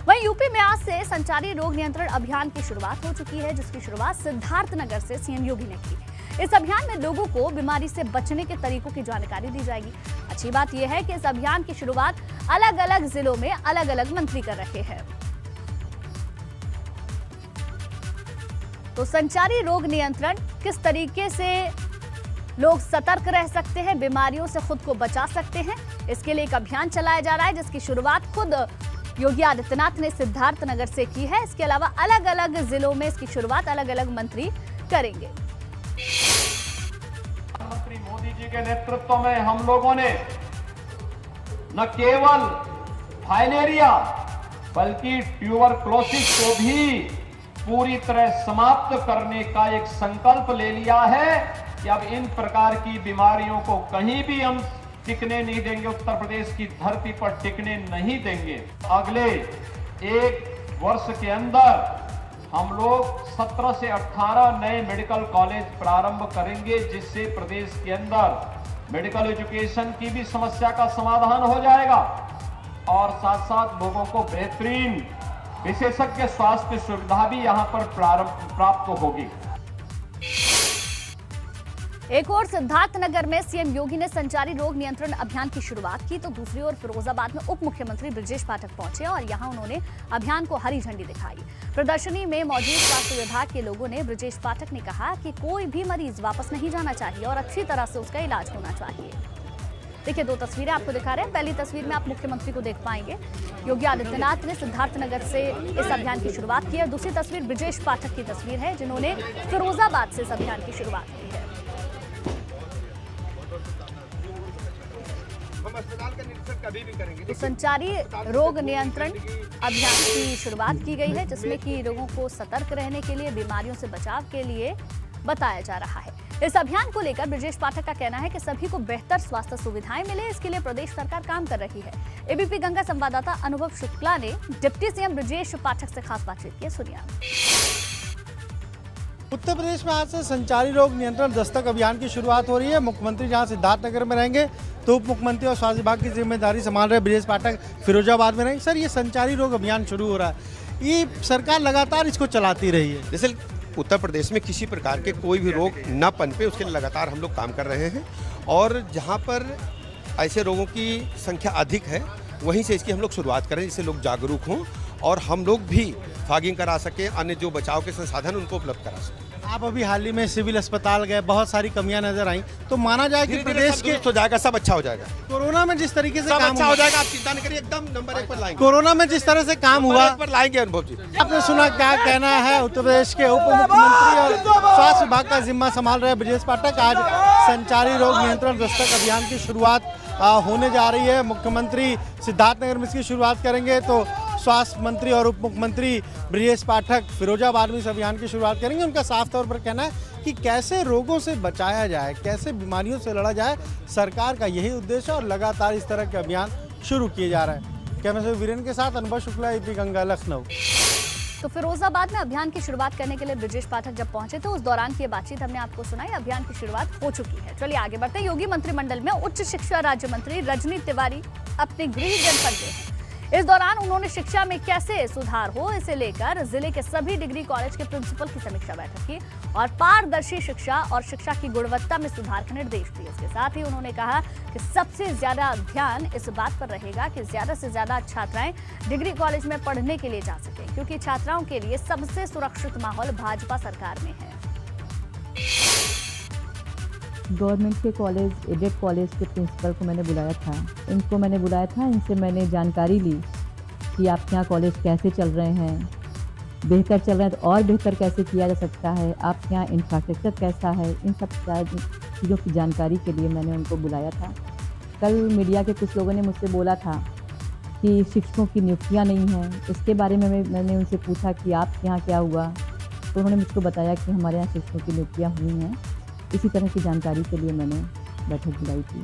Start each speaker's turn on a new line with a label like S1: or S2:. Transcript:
S1: वहीं यूपी में आज से संचारी रोग नियंत्रण अभियान की शुरुआत हो चुकी है, जिसकी शुरुआत सिद्धार्थनगर से सीएम योगी ने की। इस अभियान में लोगों को बीमारी से बचने के तरीकों की जानकारी दी जाएगी। अच्छी बात यह है कि इस अभियान की शुरुआत अलग अलग जिलों में अलग अलग मंत्री कर रहे हैं। तो संचारी रोग नियंत्रण किस तरीके से लोग सतर्क रह सकते हैं, बीमारियों से खुद को बचा सकते हैं, इसके लिए एक अभियान चलाया जा रहा है, जिसकी शुरुआत खुद योगी आदित्यनाथ ने सिद्धार्थनगर से की है। इसके अलावा अलग अलग जिलों में इसकी शुरुआत अलग अलग मंत्री करेंगे।
S2: प्रधानमंत्री मोदी जी के नेतृत्व में हम लोगों ने न केवल फाइलेरिया बल्कि ट्यूबरक्लोसिस को भी पूरी तरह समाप्त करने का एक संकल्प ले लिया है कि अब इन प्रकार की बीमारियों को कहीं भी हम टिकने नहीं देंगे, उत्तर प्रदेश की धरती पर टिकने नहीं देंगे। अगले एक वर्ष के अंदर हम लोग 17 से 18 नए मेडिकल कॉलेज प्रारंभ करेंगे, जिससे प्रदेश के अंदर मेडिकल एजुकेशन की भी समस्या का समाधान हो जाएगा और साथ साथ लोगों को बेहतरीन विशेषज्ञ स्वास्थ्य सुविधा भी यहां पर प्राप्त होगी।
S1: एक और सिद्धार्थनगर में सीएम योगी ने संचारी रोग नियंत्रण अभियान की शुरुआत की, तो दूसरी ओर फिरोजाबाद में उप मुख्यमंत्री ब्रजेश पाठक पहुंचे और यहां उन्होंने अभियान को हरी झंडी दिखाई। प्रदर्शनी में मौजूद स्वास्थ्य विभाग के लोगों ने ब्रजेश पाठक ने कहा कि कोई भी मरीज वापस नहीं जाना चाहिए और अच्छी तरह से उसका इलाज होना चाहिए। देखिए, दो तस्वीरें आपको दिखा रहे हैं। पहली तस्वीर में आप मुख्यमंत्री को देख पाएंगे, योगी आदित्यनाथ ने सिद्धार्थनगर से इस अभियान की शुरुआत की है। दूसरी तस्वीर ब्रजेश पाठक की तस्वीर है, जिन्होंने फिरोजाबाद से इस अभियान की शुरुआत की है। तो संचारी रोग नियंत्रण अभियान की शुरुआत की गई है, जिसमें कि लोगों को सतर्क रहने के लिए, बीमारियों से बचाव के लिए बताया जा रहा है। इस अभियान को लेकर ब्रजेश पाठक का कहना है कि सभी को बेहतर स्वास्थ्य सुविधाएं मिले, इसके लिए प्रदेश सरकार काम कर रही है। एबीपी गंगा संवाददाता अनुभव शुक्ला ने डिप्टी सीएम ब्रजेश पाठक से खास बातचीत की, सुनिए।
S3: उत्तर प्रदेश में आज से संचारी रोग नियंत्रण दस्तक अभियान की शुरुआत हो रही है। मुख्यमंत्री जहां सिद्धार्थनगर में रहेंगे, तो उप मुख्यमंत्री और स्वास्थ्य विभाग की जिम्मेदारी संभाल रहे ब्रजेश पाठक फिरोजाबाद में रहेंगे। सर, ये संचारी रोग अभियान शुरू हो रहा है, ये सरकार लगातार इसको चलाती रही है।
S4: जैसे उत्तर प्रदेश में किसी प्रकार के कोई भी रोग न पनपे, उसके लिए लगातार हम लोग काम कर रहे हैं और जहाँ पर ऐसे रोगों की संख्या अधिक है, वहीं से इसकी हम लोग शुरुआत करें, जिससे लोग जागरूक हों और हम लोग भी फॉगिंग करा सकें, अन्य जो बचाव के संसाधन उनको उपलब्ध करा सकें।
S3: आप अभी हाल ही में सिविल अस्पताल गए, बहुत सारी कमियां नजर आई, तो माना जाए कि प्रदेश के
S4: हो जाएगा, सब अच्छा हो जाएगा।
S3: कोरोना में जिस तरीके से
S4: सब
S3: काम
S4: अच्छा हो जाएगा, आप चिंता नहीं करिए, एकदम नंबर 1 पर लाएंगे।
S3: कोरोना में जिस तरह से काम हुआ
S4: पर लाएंगे अनुभव जी।
S3: आपने सुना, क्या कहना है उत्तर प्रदेश के उप मुख्यमंत्री और स्वास्थ्य विभाग का जिम्मा संभाल रहे ब्रजेश पाठक। आज संचारी रोग नियंत्रण दस्तक अभियान की शुरुआत होने जा रही है। मुख्यमंत्री सिद्धार्थनगर में इसकी शुरुआत करेंगे, तो स्वास्थ्य मंत्री और उप मुख्यमंत्री ब्रजेश पाठक फिरोजाबाद में इस अभियान की शुरुआत करेंगे। उनका साफ तौर पर कहना है कि कैसे रोगों से बचाया जाए, कैसे बीमारियों से लड़ा जाए, सरकार का यही उद्देश्य है और लगातार इस तरह के अभियान शुरू किए जा रहे हैं। कैमरा वीरेन के साथ अनुभव शुक्ला, एबीपी गंगा, लखनऊ।
S1: तो फिरोजाबाद में अभियान की शुरुआत करने के लिए ब्रजेश पाठक जब पहुंचे, तो उस दौरान की बातचीत हमने आपको सुनाई। अभियान की शुरुआत हो चुकी है। चलिए आगे बढ़ते हैं। योगी मंत्रिमंडल में उच्च शिक्षा राज्य मंत्री रजनी तिवारी अपने गृह जनपद में हैं। इस दौरान उन्होंने शिक्षा में कैसे सुधार हो, इसे लेकर जिले के सभी डिग्री कॉलेज के प्रिंसिपल की समीक्षा बैठक की और पारदर्शी शिक्षा और शिक्षा की गुणवत्ता में सुधार के निर्देश दिए। इसके साथ ही उन्होंने कहा कि सबसे ज्यादा ध्यान इस बात पर रहेगा कि ज्यादा से ज्यादा छात्राएं डिग्री कॉलेज में पढ़ने के लिए जा सकें, क्योंकि छात्राओं के लिए सबसे सुरक्षित माहौल भाजपा सरकार में है।
S5: गवर्नमेंट के कॉलेज, एडेड कॉलेज के प्रिंसिपल को मैंने बुलाया था, इनको मैंने बुलाया था, इनसे मैंने जानकारी ली कि आपके यहाँ कॉलेज कैसे चल रहे हैं, बेहतर चल रहे हैं तो और बेहतर कैसे किया जा सकता है, आपके यहाँ इंफ्रास्ट्रक्चर कैसा है, इन सब चीज़ों की जानकारी के लिए मैंने उनको बुलाया था। कल मीडिया के कुछ लोगों ने मुझसे बोला था कि शिक्षकों की नियुक्तियाँ नहीं हैं, इसके बारे में मैंने उनसे पूछा कि आपके यहाँ क्या हुआ, तो उन्होंने मुझको बताया कि हमारे यहाँ शिक्षकों की नियुक्तियाँ हुई हैं। इसी तरह की जानकारी के लिए मैंने बैठक बुलाई थी।